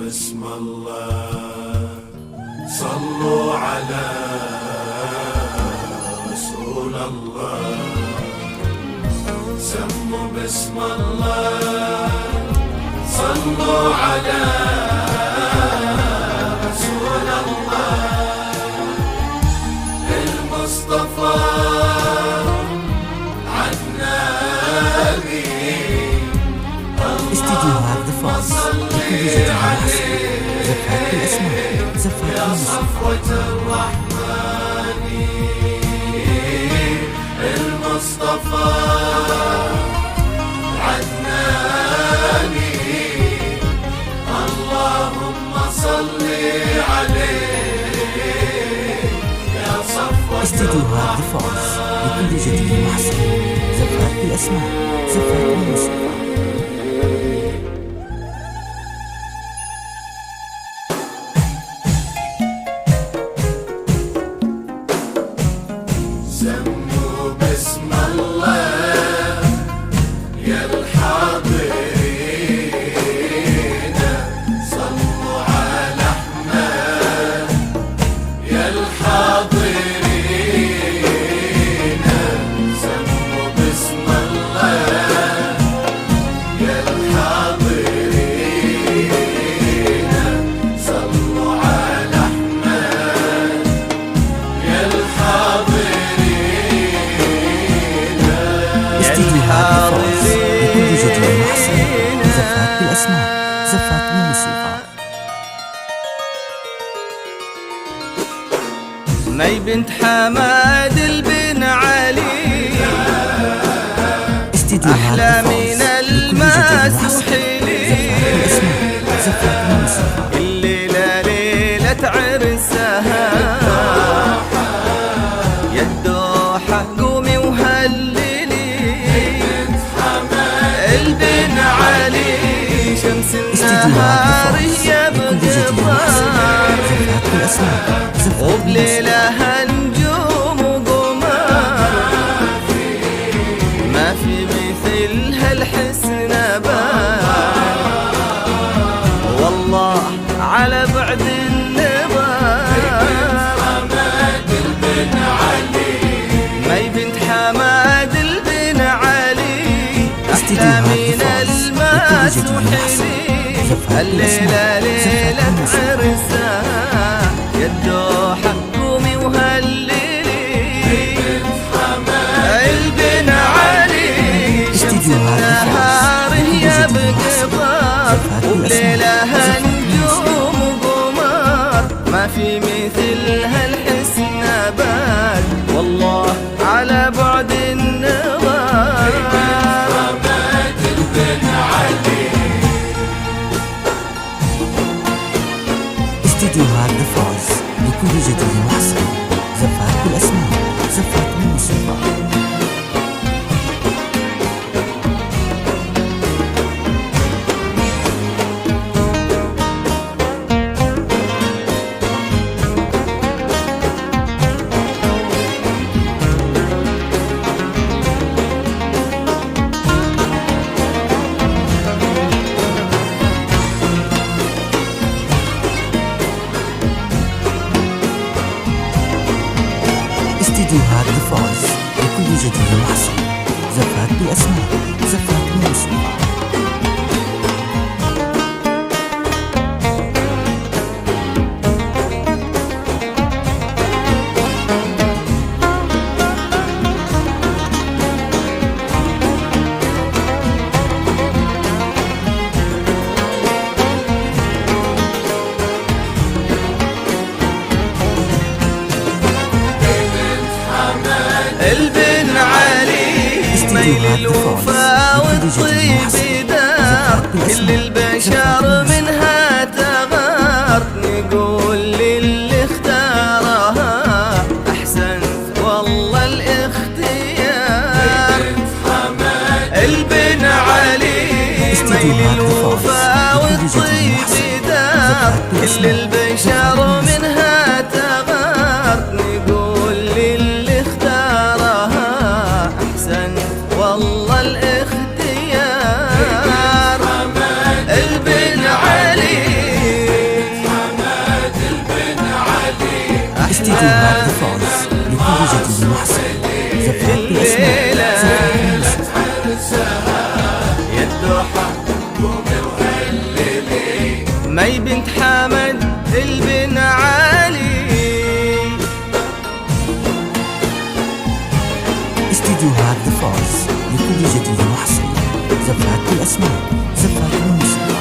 بسم الله صلوا على رسول الله. سموا بسم الله صلوا على رسول الله المصطفى عالنبي. استديو هذا فاز زفات الأسماء يا صفوة الرحمن المصطفى عدناني. اللهم صل عليه يا صفوة استديو هذا فاز لكل جديد محسن. زفات الأسماء زفات الموسيقى. سموا بسم الله يا الحاضرين. صلوا على أحمد يا الحاضرين. سموا بسم الله يا الحاضرين. صلوا على أحمد يا الحاضرين. استديو هذا فاز لكل جديد محسن. زفات بالأسماء زفات الموسيقى. مي بنت حماد البن علي أحلى من الماس وحلي. زفات الموسيقى. الليلة ليلة عرسها يا الدوحة قومي وهللي. البن علي شمس النهار يا بقطار وبليلها نجوم وقمر. ما في مثلها الحسن بان والله على بعد مي بنت حماد البن علي أحلى من الماس وحلي. الليلة ليلة عرسها يا الدوحة قومي وهللي. البن علي شمس النهار يا بقطار وبليلها نجوم وقمر. ما في مثلها الحسن بان والله على بعد النظر. استديو هذا فاز لكل جديد محسن. زفات بالأسماء زفات الموسيقى. استديو هذا فاز لكل جديد محسن. زفات بالأسماء زفات الموسيقى. ميل الوفا والطيب دار كل البشر منها تغار نقول للي اختارها أحسن والله الاختيار البن علي ميل الوفا والطيب دار كل البشر منها تغار نقول للي اختارها أحسن والله الاختيار البن علي استديوهات فاز لكل جديد محصن زفات بالأسماء يا الدوحة مي بنت حمد البن علي استديوهات فاز لكل جديد محصن زفات بالأسماء زفات بالموسيقى.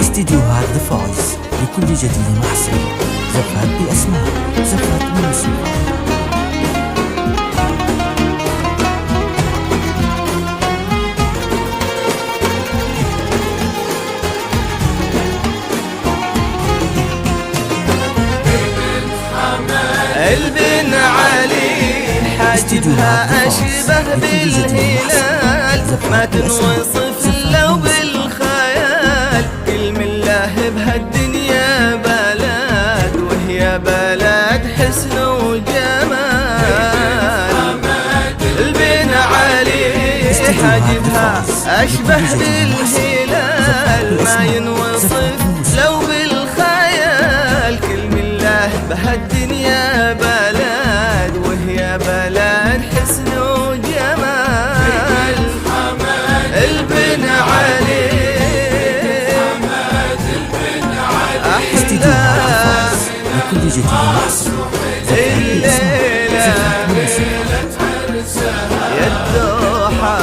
استديوهات ذا فايز لكل جديد محصن زفات بالأسماء زفات بالموسيقى. البن علي حاجبها أشبه بالهلال ما تنوصف لو بالخيال كل من الله بهالدنيا بلد وهي بلد حسن وجمال البن علي حاجبها أشبه بالهلال ما ينوصف لو بالخيال كل من الله بهالدنيا بلد وهي بلد حسن وجمال البن علي أحلى لكل جديد محصن الليلة يا الدوحة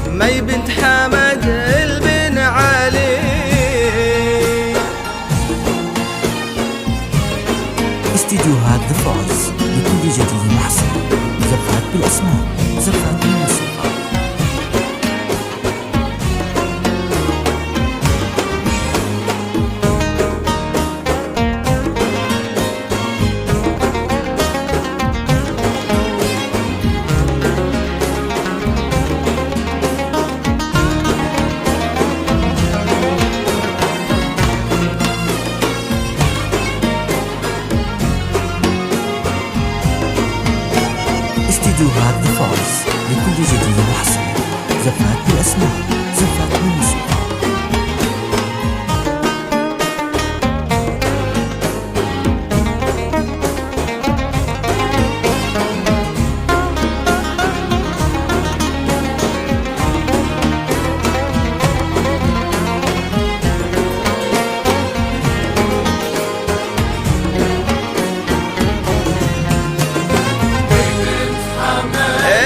مي بنت حمد البن علي استديوهات ذا فايز لكل جديد محصن زفات بالأسماء زفات بالموسيقى. استديوهات ذا فايز لكل جديد محصن زفات بالأسماء زفات بالموسيقى.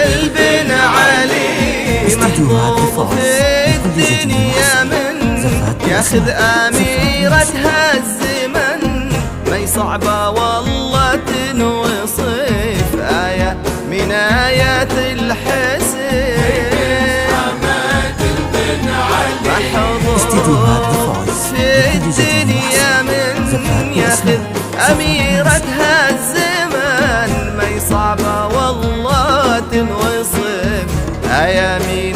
البن علي محظوظ في الدنيا من ياخذ أميرتها الزمن ما يصعبة والله تنوصف آية من آيات الحسن محظوظ في الدنيا من ياخذ أميرتها الزمن ما يصعبة والله تنوصف أيامي